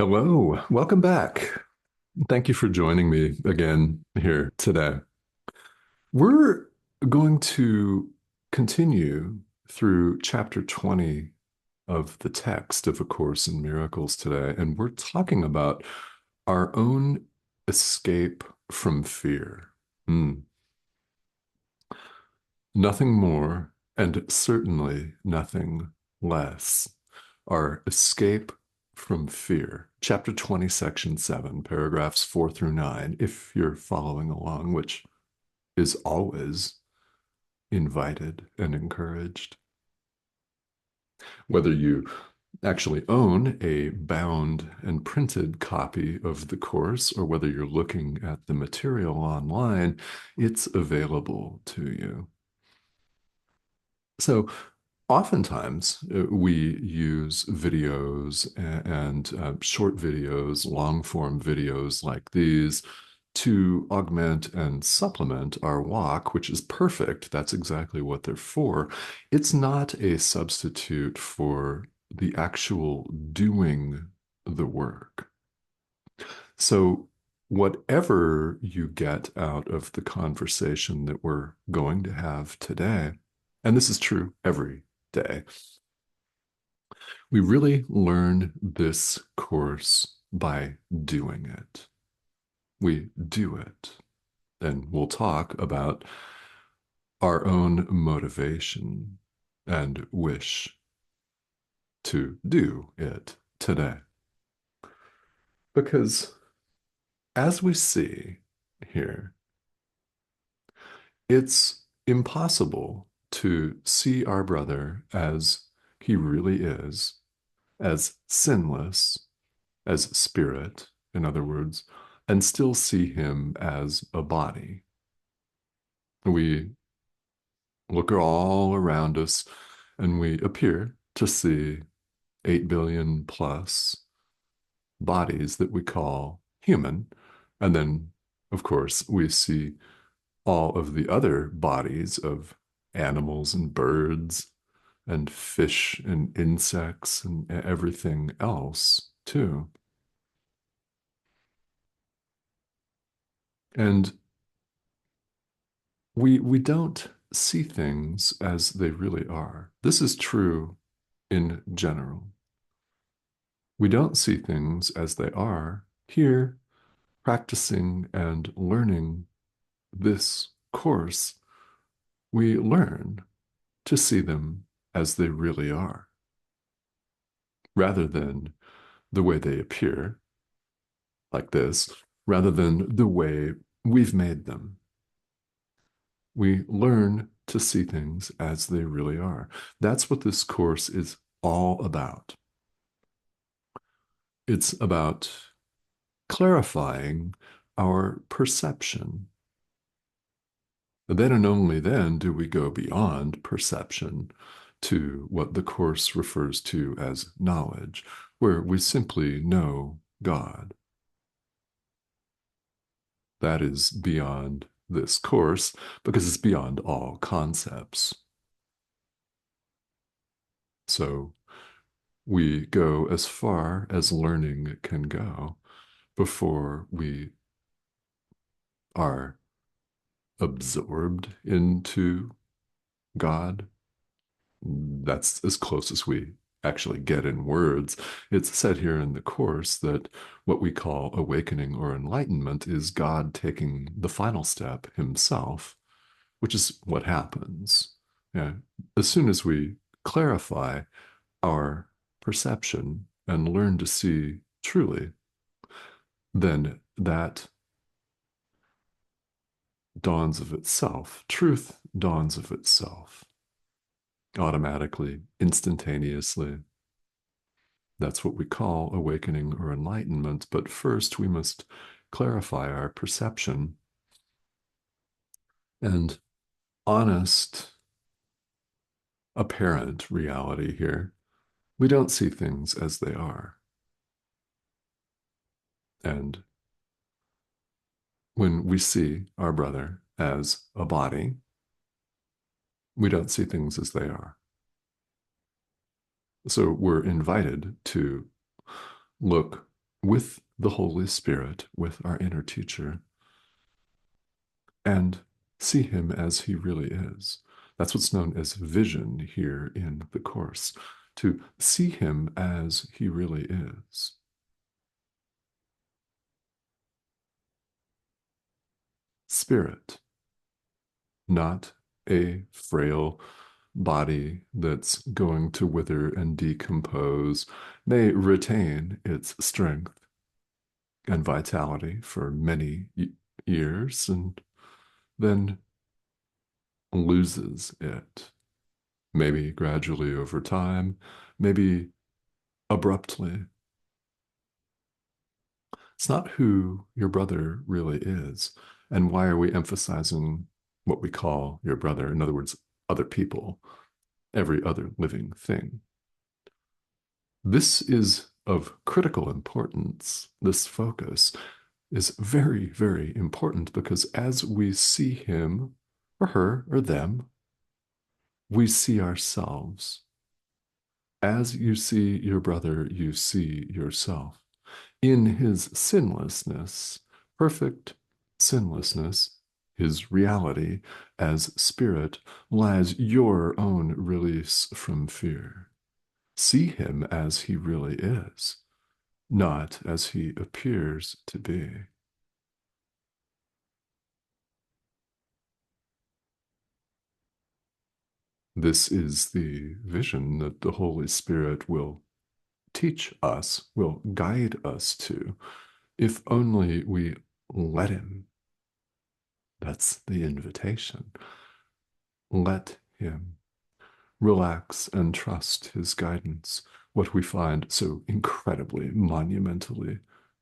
Hello, welcome back. Thank you for joining me again here today. We're going to continue through chapter 20 of the text of A Course in Miracles today, and we're talking about our own escape from fear. Hmm. Nothing more, and certainly nothing less. Our escape from fear. Chapter 20, section 7, paragraphs 4 through 9, if you're following along, which is always invited and encouraged. Whether you actually own a bound and printed copy of the course or whether you're looking at the material online, it's available to you. So, oftentimes, we use videos and short videos, long form videos like these to augment and supplement our walk, which is perfect. That's exactly what they're for. It's not a substitute for the actual doing the work. So, whatever you get out of the conversation that we're going to have today, and this is true every day, we really learn this course by doing it. We do it. And we'll talk about our own motivation and wish to do it today. Because as we see here, it's impossible to see our brother as he really is, as sinless, as spirit, in other words, and still see him as a body. We look all around us and we appear to see 8 billion plus bodies that we call human. And then, of course, we see all of the other bodies of animals and birds and fish and insects and everything else, too. And we don't see things as they really are. This is true in general. We don't see things as they are. Here, practicing and learning this course, we learn to see them as they really are, rather than the way they appear, like this, rather than the way we've made them. We learn to see things as they really are. That's what this course is all about. It's about clarifying our perception. Then and only then do we go beyond perception to what the Course refers to as knowledge, where we simply know God. That is beyond this Course because it's beyond all concepts. So we go as far as learning can go before we are absorbed into God. That's as close as we actually get in words. It's said here in the Course that what we call awakening or enlightenment is God taking the final step himself, which is what happens. Yeah. As soon as we clarify our perception and learn to see truly, then that dawns of itself. Truth dawns of itself automatically, instantaneously. That's what we call awakening or enlightenment. But first, we must clarify our perception. And honest, apparent reality here, we don't see things as they are. And when we see our brother as a body, we don't see things as they are. So we're invited to look with the Holy Spirit, with our inner teacher, and see him as he really is. That's what's known as vision here in the Course, to see him as he really is. Spirit, not a frail body that's going to wither and decompose, may retain its strength and vitality for many years and then loses it, maybe gradually over time, maybe abruptly. It's not who your brother really is. And why are we emphasizing what we call your brother? In other words, other people, every other living thing. This is of critical importance. This focus is very, very important because as we see him or her or them, we see ourselves. As you see your brother, you see yourself. In his sinlessness, perfect sinlessness, his reality as spirit, lies your own release from fear. See him as he really is, not as he appears to be. This is the vision that the Holy Spirit will teach us, will guide us to, if only we let him. That's the invitation. Let him. Relax and trust his guidance, what we find so incredibly, monumentally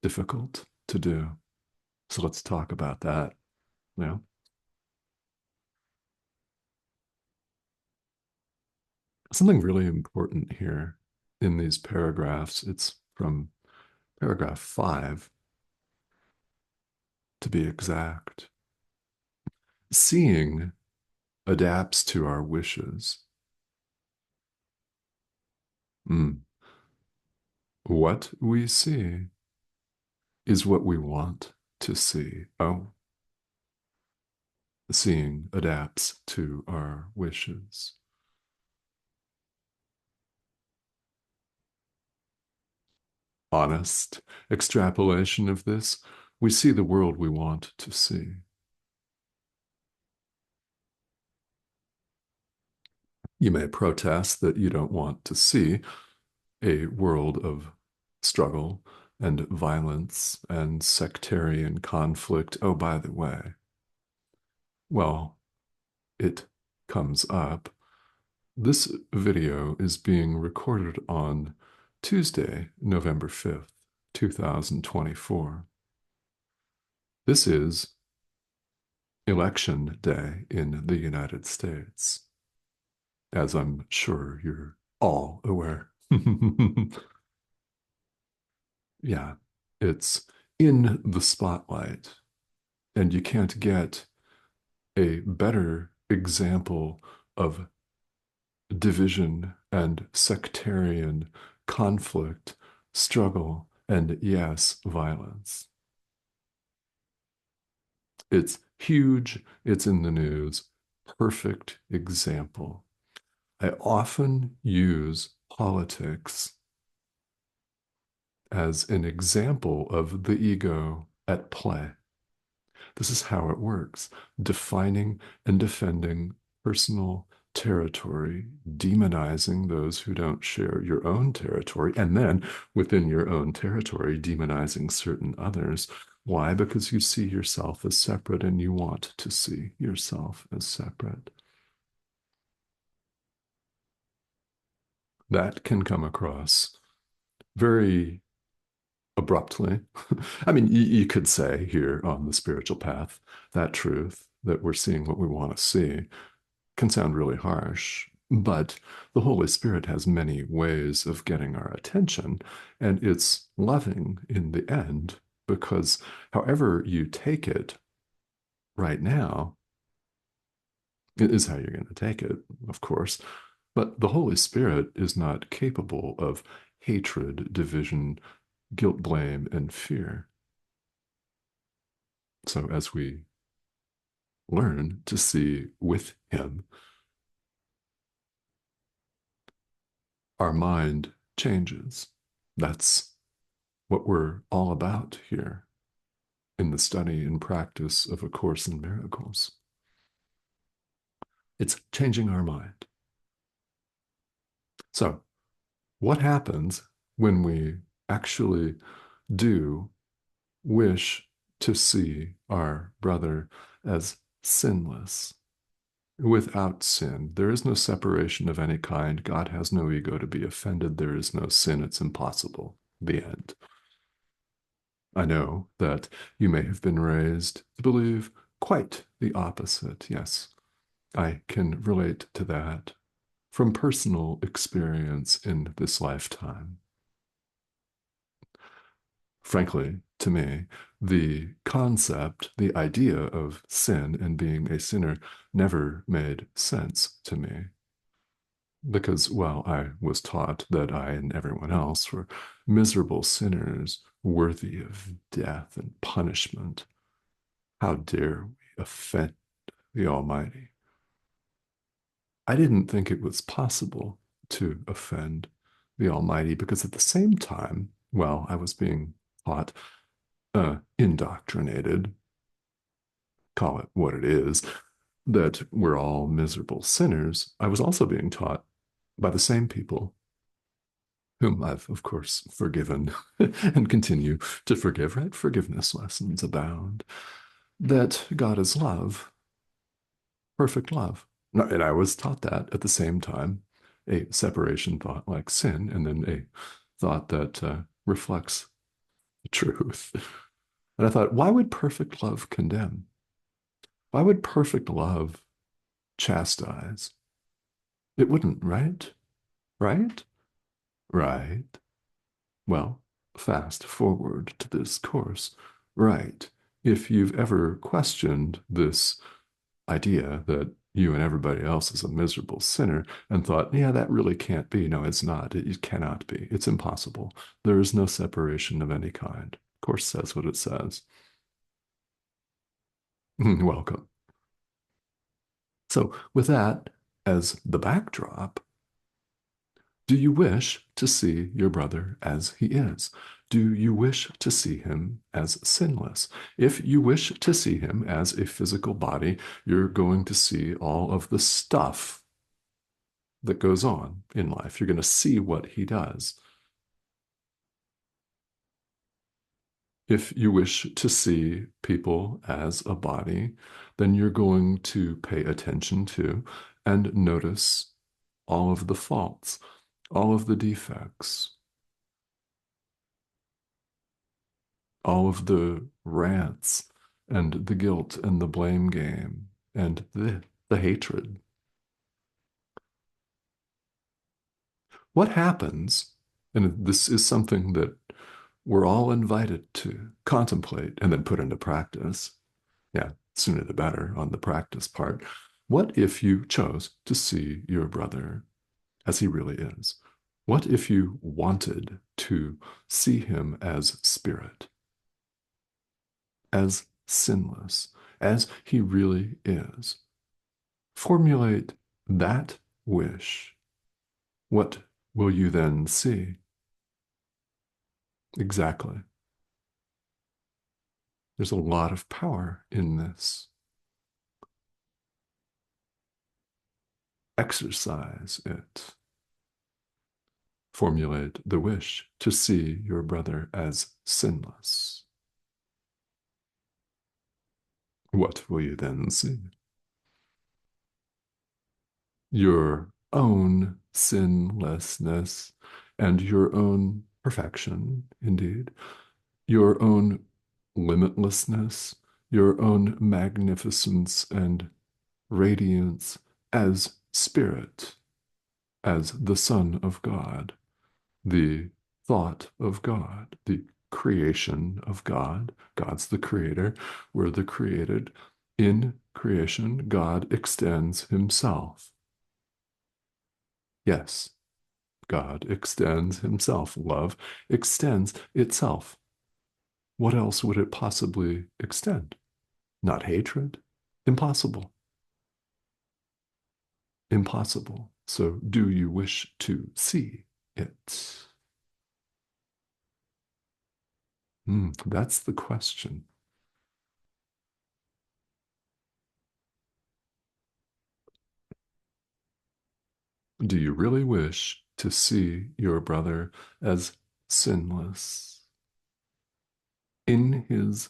difficult to do. So let's talk about that. Yeah. Something really important here in these paragraphs. It's from paragraph 5 to be exact. Seeing adapts to our wishes. Mm. What we see is what we want to see. Oh, seeing adapts to our wishes. Honest extrapolation of this, we see the world we want to see. You may protest that you don't want to see a world of struggle and violence and sectarian conflict. Oh, by the way, well, it comes up. This video is being recorded on Tuesday, November 5th, 2024. This is Election Day in the United States, as I'm sure you're all aware. Yeah, it's in the spotlight, and you can't get a better example of division and sectarian conflict, struggle, and yes, violence. It's huge, it's in the news. Perfect example. I often use politics as an example of the ego at play. This is how it works, defining and defending personal territory, demonizing those who don't share your own territory, and then within your own territory, demonizing certain others. Why? Because you see yourself as separate and you want to see yourself as separate. That can come across very abruptly. I mean, you could say here on the spiritual path, that truth that we're seeing what we want to see can sound really harsh, but the Holy Spirit has many ways of getting our attention, and it's loving in the end because however you take it right now is how you're going to take it, of course. But the Holy Spirit is not capable of hatred, division, guilt, blame, and fear. So as we learn to see with him, our mind changes. That's what we're all about here in the study and practice of A Course in Miracles. It's changing our mind. So, what happens when we actually do wish to see our brother as sinless, without sin? There is no separation of any kind. God has no ego to be offended. There is no sin. It's impossible. The end. I know that you may have been raised to believe quite the opposite. Yes, I can relate to that from personal experience in this lifetime. Frankly, to me, the concept, the idea of sin and being a sinner never made sense to me. Because, well, I was taught that I and everyone else were miserable sinners worthy of death and punishment. How dare we offend the Almighty? I didn't think it was possible to offend the Almighty because at the same time, well, I was being taught, indoctrinated, call it what it is, that we're all miserable sinners. I was also being taught by the same people whom I've, of course, forgiven and continue to forgive, right? Forgiveness lessons abound, that God is love, perfect love. And I was taught that at the same time, a separation thought like sin, and then a thought that reflects the truth. And I thought, why would perfect love condemn? Why would perfect love chastise? It wouldn't, right? Right? Right. Well, fast forward to this course. Right. If you've ever questioned this idea that you and everybody else is a miserable sinner and thought, yeah, that really can't be. No, it's not. It cannot be. It's impossible. There is no separation of any kind. Course says what it says. Welcome. So, with that as the backdrop, do you wish to see your brother as he is? Do you wish to see him as sinless? If you wish to see him as a physical body, you're going to see all of the stuff that goes on in life. You're going to see what he does. If you wish to see people as a body, then you're going to pay attention to and notice all of the faults, all of the defects, all of the rants and the guilt and the blame game and the hatred. What happens, and this is something that we're all invited to contemplate and then put into practice. Yeah, sooner the better on the practice part. What if you chose to see your brother as he really is? What if you wanted to see him as spirit, as sinless, as he really is? Formulate that wish. What will you then see? Exactly. There's a lot of power in this. Exercise it. Formulate the wish to see your brother as sinless. What will you then see? Your own sinlessness and your own perfection, indeed, your own limitlessness, your own magnificence and radiance as spirit, as the Son of God, the thought of God, the creation of God. God's the creator, we're the created. In creation, God extends himself. Yes, God extends himself. Love extends itself. What else would it possibly extend? Not hatred. Impossible. Impossible. So, do you wish to see it? That's the question. Do you really wish to see your brother as sinless? In his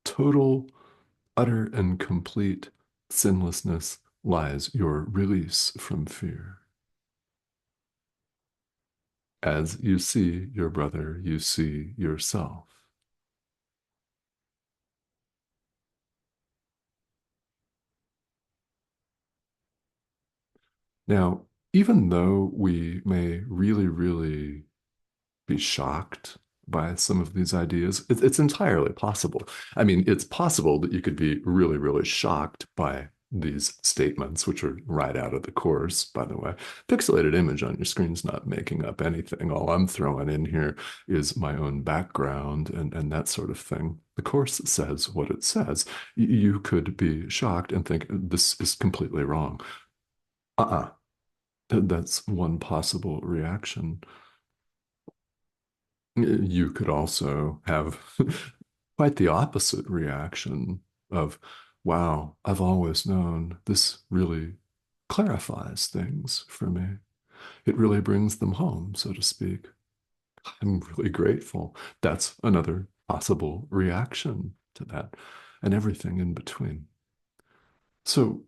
total, utter, and complete sinlessness lies your release from fear. As you see your brother, you see yourself. Now, even though we may really, really be shocked by some of these ideas, it's entirely possible. I mean, it's possible that you could be really, really shocked by these statements, which are right out of the course, by the way. Pixelated image on your screen's not making up anything. All I'm throwing in here is my own background and that sort of thing. The course says what it says. You could be shocked and think this is completely wrong. Uh-uh. That's one possible reaction. You could also have quite the opposite reaction of, wow, I've always known this really clarifies things for me. It really brings them home, so to speak. I'm really grateful. That's another possible reaction to that, and everything in between. So,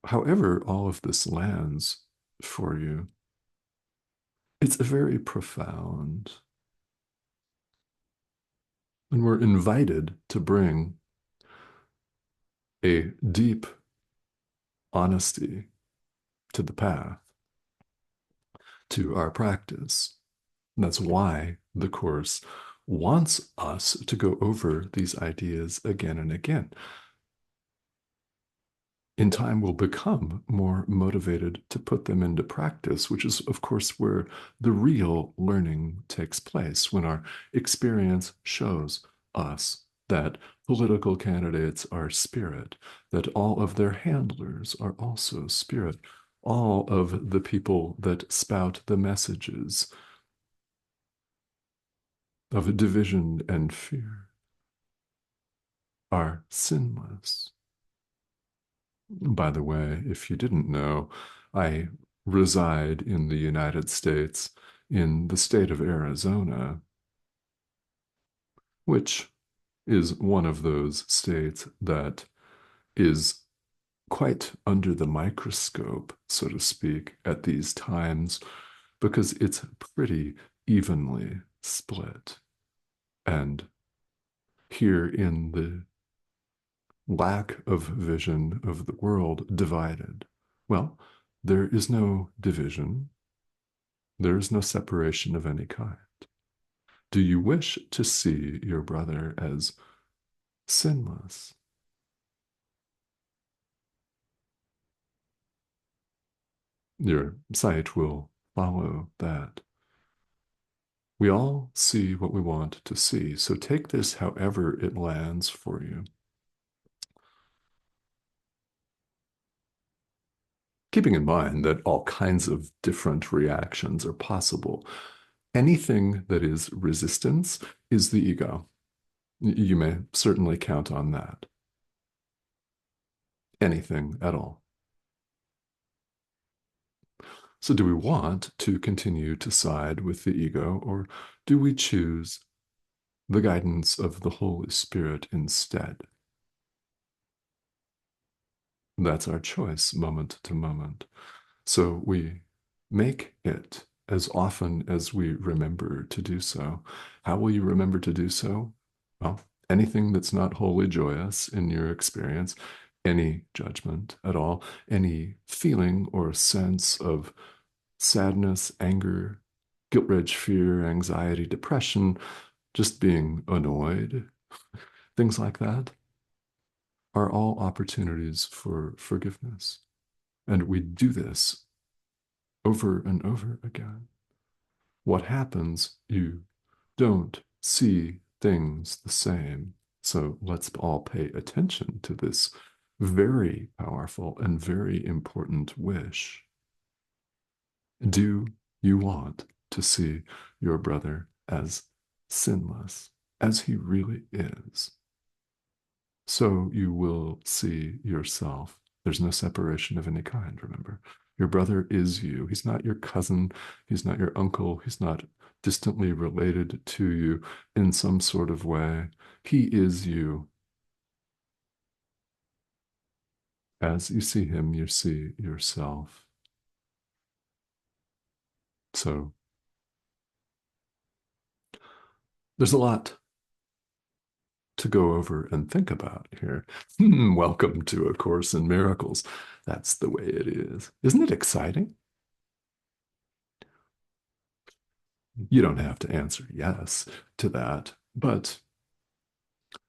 however, all of this lands for you, it's very profound. And we're invited to bring a deep honesty to the path, to our practice. And that's why the Course wants us to go over these ideas again and again. In time, we'll become more motivated to put them into practice, which is, of course, where the real learning takes place, when our experience shows us that political candidates are spirit, that all of their handlers are also spirit, all of the people that spout the messages of division and fear are sinless. By the way, if you didn't know, I reside in the United States, in the state of Arizona, which is one of those states that is quite under the microscope, so to speak, at these times, because it's pretty evenly split. And here in the lack of vision of the world divided, well, there is no division, there is no separation of any kind. Do you wish to see your brother as sinless? Your sight will follow that. We all see what we want to see, so take this however it lands for you. Keeping in mind that all kinds of different reactions are possible. Anything that is resistance is the ego. You may certainly count on that. Anything at all. So, do we want to continue to side with the ego, or do we choose the guidance of the Holy Spirit instead? That's our choice, moment to moment. So, we make it as often as we remember to do so. How will you remember to do so? Well, anything that's not wholly joyous in your experience, any judgment at all, any feeling or sense of sadness, anger, guilt rage, fear, anxiety, depression, just being annoyed, things like that are all opportunities for forgiveness. And we do this over and over again. What happens? You don't see things the same. So let's all pay attention to this very powerful and very important wish. Do you want to see your brother as sinless, as he really is? So you will see yourself. There's no separation of any kind, remember. Your brother is you. He's not your cousin. He's not your uncle. He's not distantly related to you in some sort of way. He is you. As you see him, you see yourself. So there's a lot to go over and think about here. Welcome to A Course in Miracles. That's the way it is. Isn't it exciting? You don't have to answer yes to that, but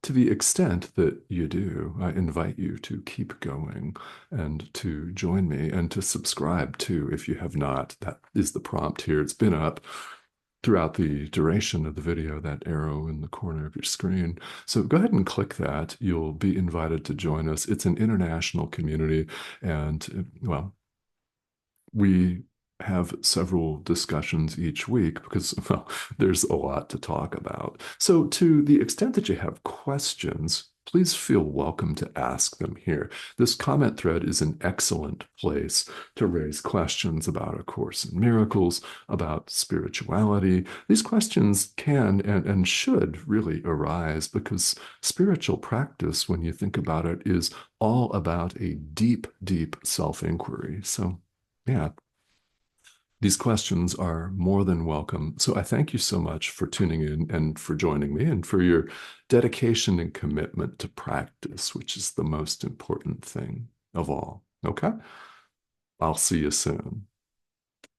to the extent that you do, I invite you to keep going and to join me and to subscribe too if you have not. That is the prompt here. It's been up throughout the duration of the video, that arrow in the corner of your screen. So go ahead and click that. You'll be invited to join us. It's an international community, and well, we have several discussions each week because, well, there's a lot to talk about. So, to the extent that you have questions, please feel welcome to ask them here. This comment thread is an excellent place to raise questions about A Course in Miracles, about spirituality. These questions can and should really arise because spiritual practice, when you think about it, is all about a deep, deep self inquiry. So, yeah, these questions are more than welcome. So I thank you so much for tuning in and for joining me and for your dedication and commitment to practice, which is the most important thing of all. Okay? I'll see you soon.